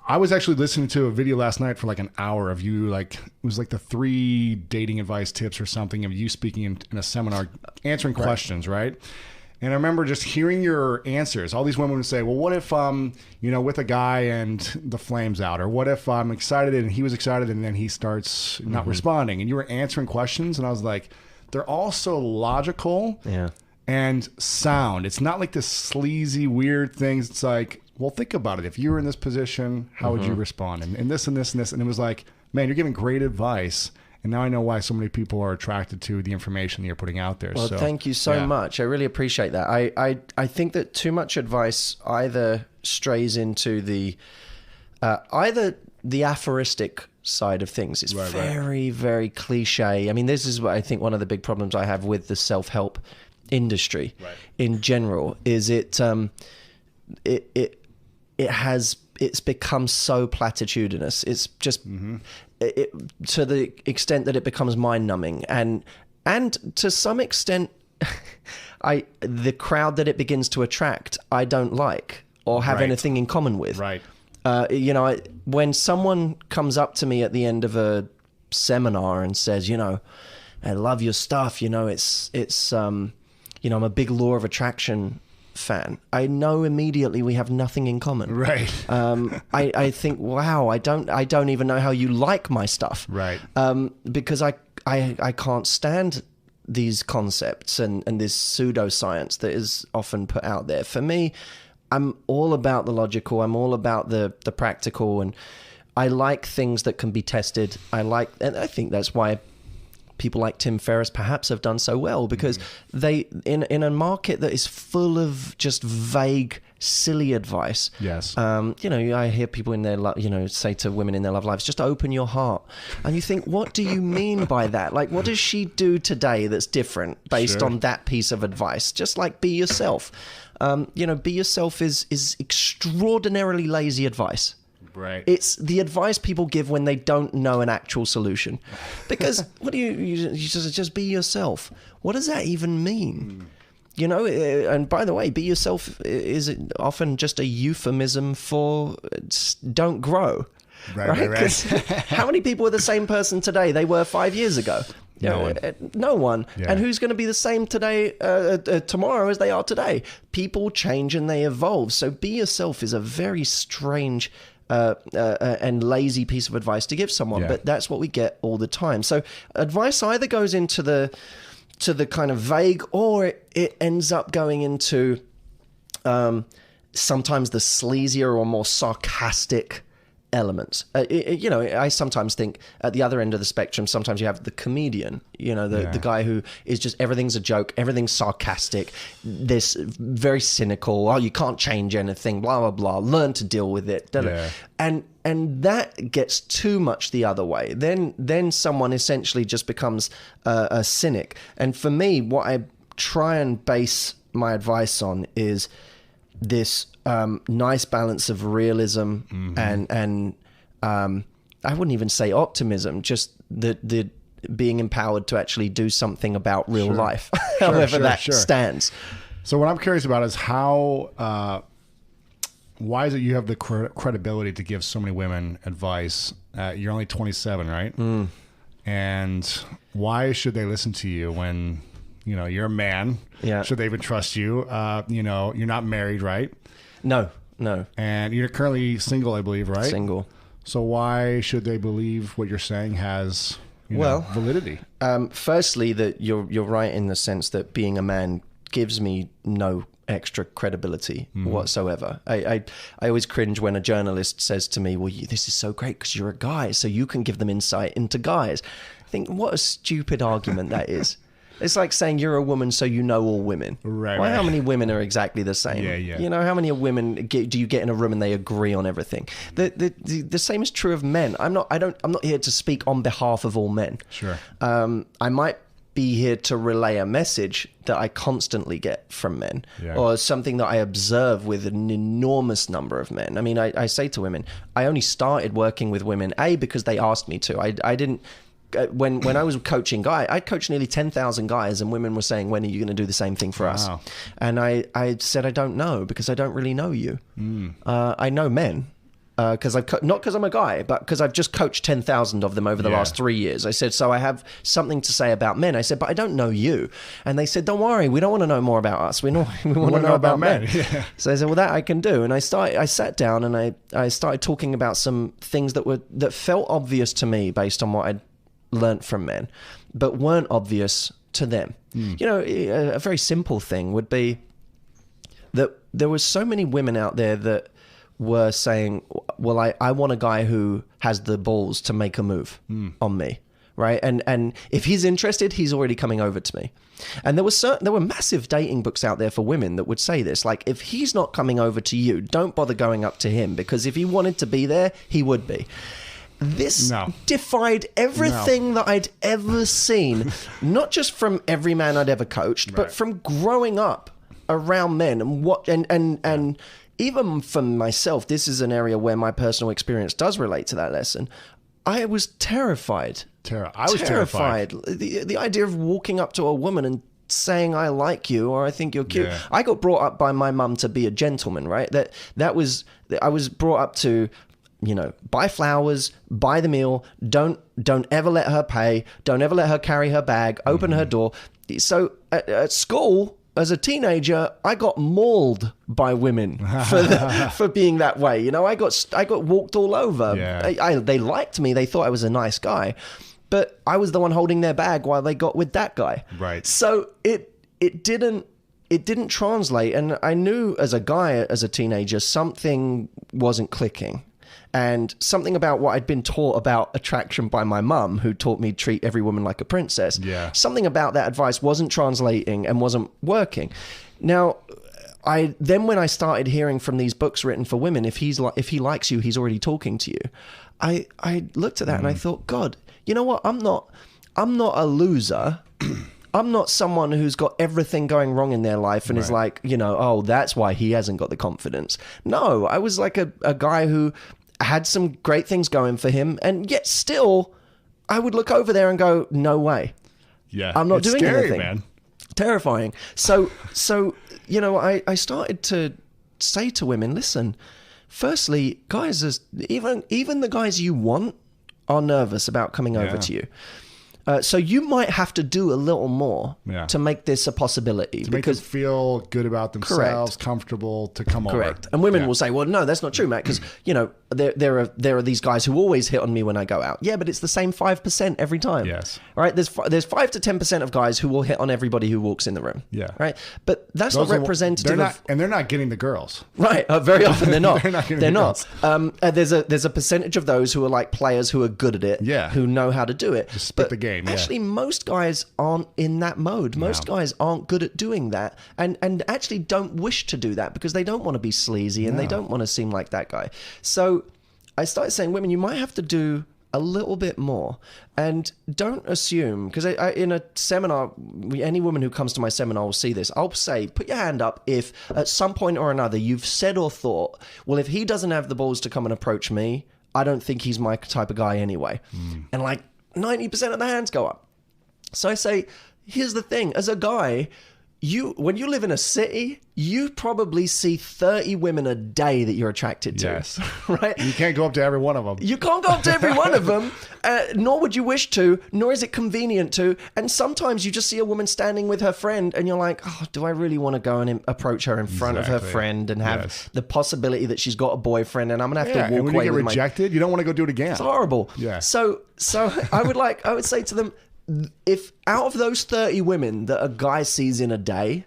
I was actually listening to a video last night for like an hour of you, like, it was like the 3 dating advice tips or something of you speaking in a seminar, answering questions, right? And I remember just hearing your answers. All these women would say, well, what if I'm, with a guy and the flame's out? Or what if I'm excited and he was excited and then he starts not responding? And you were answering questions and I was like, they're all so logical and sound. It's not like this sleazy, weird things. It's like, well, think about it. If you were in this position, how would you respond? And this and this and this. And it was like, man, you're giving great advice. And now I know why so many people are attracted to the information that you're putting out there. Well, thank you so much. I really appreciate that. I think that too much advice either strays into the either the aphoristic side of things. It's very, very cliche. I mean, this is what I think one of the big problems I have with the self-help industry in general is it's become so platitudinous. It's just to the extent that it becomes mind-numbing, and to some extent, the crowd that it begins to attract, I don't like or have anything in common with. Right. When someone comes up to me at the end of a seminar and says, I love your stuff. I'm a big law of attraction fan. I know immediately we have nothing in common. Right. I think, wow, I don't even know how you like my stuff. Right. Because I can't stand these concepts and this pseudoscience that is often put out there. For me, I'm all about the logical. I'm all about the practical, and I like things that can be tested. And I think that's why people like Tim Ferriss perhaps have done so well, because they in a market that is full of just vague, silly advice. Yes. I hear people in their say to women in their love lives, just open your heart, and you think, what do you mean by that? Like, what does she do today that's different based on that piece of advice? Just like, be yourself. Be yourself is extraordinarily lazy advice. Right. It's the advice people give when they don't know an actual solution. Because what do you just be yourself? What does that even mean? And by the way, be yourself is often just a euphemism for don't grow. Right. How many people are the same person today they were 5 years ago? No one. Yeah. And who's going to be the same today, tomorrow as they are today? People change and they evolve. So be yourself is a very strange and lazy piece of advice to give someone, but that's what we get all the time. So advice either goes into the kind of vague, or it ends up going into sometimes the sleazier or more sarcastic elements. I sometimes think at the other end of the spectrum, sometimes you have the comedian, the guy who is just, everything's a joke, everything's sarcastic, this very cynical, you can't change anything, blah, blah, blah, learn to deal with it. And that gets too much the other way. Then someone essentially just becomes a cynic. And for me, what I try and base my advice on is this nice balance of realism and I wouldn't even say optimism, just the being empowered to actually do something about real life, however that stands. So what I'm curious about is how, why is it you have the credibility to give so many women advice? You're only 27, right? And why should they listen to you when, you're a man? Yeah. Should they even trust you? You're not married, right? No. And you're currently single, I believe, right? Single. So why should they believe what you're saying has validity? Firstly, that you're right in the sense that being a man gives me no extra credibility whatsoever. I always cringe when a journalist says to me, well, this is so great because you're a guy, so you can give them insight into guys. I think, what a stupid argument that is. It's like saying you're a woman, so you know all women. Right. Well, how many women are exactly the same? Yeah. How many women do you get in a room and they agree on everything? The same is true of men. I'm not here to speak on behalf of all men. Sure. I might be here to relay a message that I constantly get from men, or something that I observe with an enormous number of men. I mean, I say to women, I only started working with women because they asked me to. I didn't. When I was coaching I coached nearly 10,000 guys, and women were saying, when are you going to do the same thing for us? And I said, I don't know, because I don't really know you. I know men. because not because I'm a guy, but because I've just coached 10,000 of them over the last 3 years. I said, so I have something to say about men. I said, but I don't know you. And they said, don't worry, we don't want to know more about us. We want to know about men. Yeah. So I said, well, that I can do. And I sat down and I started talking about some things that felt obvious to me based on what I'd learnt from men, but weren't obvious to them. You know, a very simple thing would be that there were so many women out there that were saying, well, I want a guy who has the balls to make a move on me, right? And if he's interested, he's already coming over to me. And there were massive dating books out there for women that would say this, like, if he's not coming over to you, don't bother going up to him, because if he wanted to be there, he would be. This defied everything that I'd ever seen, not just from every man I'd ever coached, but from growing up around men and even for myself. This is an area where my personal experience does relate to that lesson. I was terrified. I was terrified. The idea of walking up to a woman and saying I like you or I think you're cute. Yeah. I got brought up by my mum to be a gentleman, right? I was brought up to, you know, buy flowers, buy the meal, don't ever let her pay, don't ever let her carry her bag, open her door. So at school, as a teenager, I got mauled by women for being that way. You know, I got walked all over. Yeah. They liked me. They thought I was a nice guy, but I was the one holding their bag while they got with that guy. Right. So it didn't translate. And I knew as a guy, as a teenager, something wasn't clicking. And something about what I'd been taught about attraction by my mum, who taught me to treat every woman like a princess. Yeah. Something about that advice wasn't translating and wasn't working. Now, when I started hearing from these books written for women, if he likes you, he's already talking to you. I looked at that and I thought, God, you know what? I'm not a loser. I'm not someone who's got everything going wrong in their life and is like, you know, oh, that's why he hasn't got the confidence. No, I was like a guy who had some great things going for him, and yet still I would look over there and go, no way. Yeah. I'm not doing scary, anything. Man. Terrifying. So, you know, I started to say to women, listen, firstly, guys, even the guys you want are nervous about coming over to you. So you might have to do a little more to make this a possibility. To make them feel good about themselves, comfortable to come over. Correct. And women will say, well, no, that's not true, Matt, because, you know, there are these guys who always hit on me when I go out. Yeah, but it's the same 5% every time. Yes. All right? There's 5 to 10% of guys who will hit on everybody who walks in the room. Yeah. Right? But that's not representative of... And they're not getting the girls. Right. Very often they're not. They're not. There's a percentage of those who are like players who are good at it, who know how to do it. Just spit the game. Actually, most guys aren't in that mode. Most guys aren't good at doing that, and actually don't wish to do that because they don't want to be sleazy and they don't want to seem like that guy. So I started saying, women, you might have to do a little bit more, and don't assume, because in a seminar, any woman who comes to my seminar will see this. I'll say, put your hand up if at some point or another you've said or thought, well, if he doesn't have the balls to come and approach me, I don't think he's my type of guy anyway. And like 90% of the hands go up. So I say, here's the thing. As a guy, when you live in a city, you probably see 30 women a day that you're attracted to. Yes. Right? You can't go up to every one of them. You can't go up to every one of them, nor would you wish to, nor is it convenient to. And sometimes you just see a woman standing with her friend and you're like, oh, do I really want to go and approach her in front of her friend and have the possibility that she's got a boyfriend and I'm going to have to walk and when away you get with rejected, you don't want to go do it again. It's horrible. Yeah. So I would say to them, if out of those 30 women that a guy sees in a day,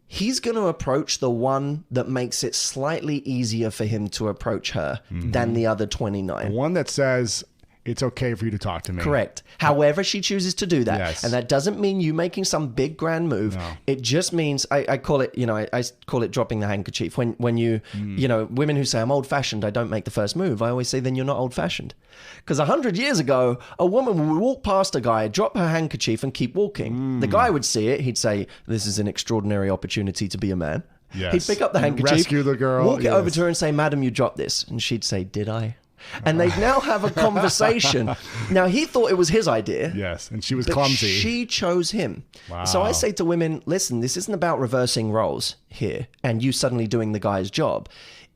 he's going to approach the one that makes it slightly easier for him to approach her than the other 29. The one that says, it's okay for you to talk to me. Correct. However she chooses to do that. Yes. And that doesn't mean you making some big grand move. No. It just means, I call it, I call it dropping the handkerchief. When you, women who say, I'm old fashioned, I don't make the first move. I always say, then you're not old fashioned. Because 100 years ago, a woman would walk past a guy, drop her handkerchief and keep walking. The guy would see it. He'd say, this is an extraordinary opportunity to be a man. Yes. He'd pick up the handkerchief, rescue the girl, walk it over to her and say, madam, you dropped this. And she'd say, did I? And they'd now have a conversation. Now, he thought it was his idea. Yes, and she was clumsy. She chose him. Wow. So I say to women, listen, this isn't about reversing roles here and you suddenly doing the guy's job.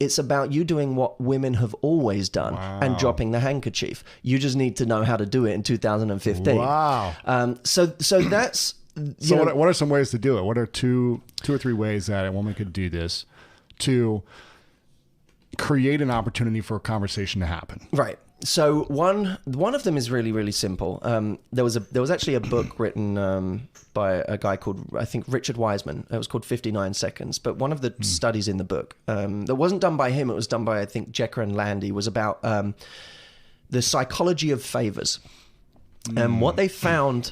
It's about you doing what women have always done and dropping the handkerchief. You just need to know how to do it in 2015. Wow. So that's... So what are some ways to do it? What are two or three ways that a woman could do this to create an opportunity for a conversation to happen? Right. So one of them is really, really simple. There was actually a book written by a guy called, I think, Richard Wiseman. It was called 59 Seconds. But one of the studies in the book that wasn't done by him, it was done by, I think, Jecker and Landy, was about the psychology of favors. And what they found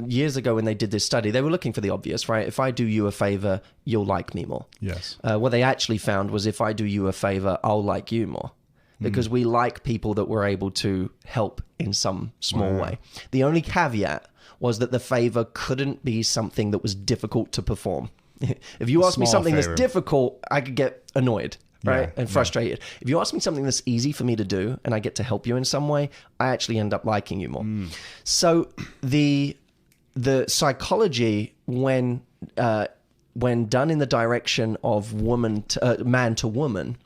years ago when they did this study, they were looking for the obvious, right? If I do you a favor, you'll like me more. Yes. What they actually found was if I do you a favor, I'll like you more. Because we like people that we're able to help in some small way. The only caveat was that the favor couldn't be something that was difficult to perform. If you ask me something that's difficult, I could get annoyed, right? And frustrated. If you ask me something that's easy for me to do and I get to help you in some way, I actually end up liking you more. So the psychology when done in the direction of man to woman,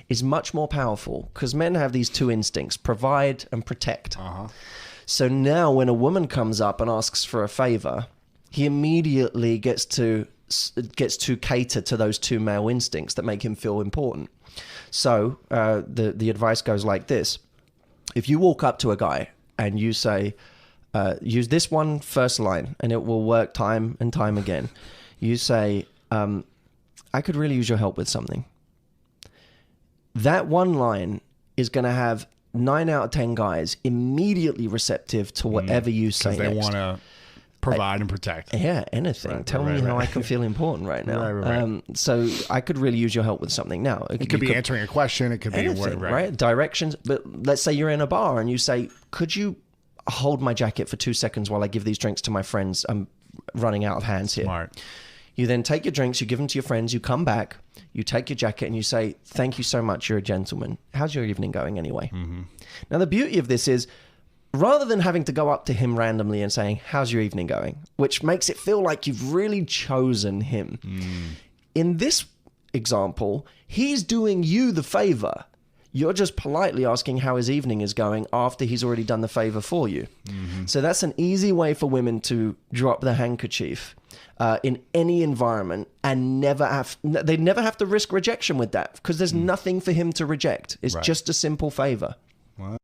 is much more powerful because men have these two instincts: provide and protect. So now when a woman comes up and asks for a favor, he immediately gets to cater to those two male instincts that make him feel important. So the advice goes like this: if you walk up to a guy and you say, use this one first line, and it will work time and time again. You say, I could really use your help with something. That one line is going to have 9 out of 10 guys immediately receptive to whatever you say next. Because they want to provide and protect. Yeah, anything. Tell me how I can feel important right now. So I could really use your help with something. Now, it could be answering a question. It could be anything, right? Directions. But let's say you're in a bar and you say, could you hold my jacket for 2 seconds while I give these drinks to my friends? I'm running out of hands here. Smart. You then take your drinks, you give them to your friends, you come back, you take your jacket and you say, thank you so much, you're a gentleman. How's your evening going anyway? Now, the beauty of this is, rather than having to go up to him randomly and saying, how's your evening going? Which makes it feel like you've really chosen him. In this example, he's doing you the favor. You're just politely asking how his evening is going after he's already done the favor for you. So that's an easy way for women to drop the handkerchief in any environment and they never have to risk rejection with that because there's nothing for him to reject. It's just a simple favor. Wow.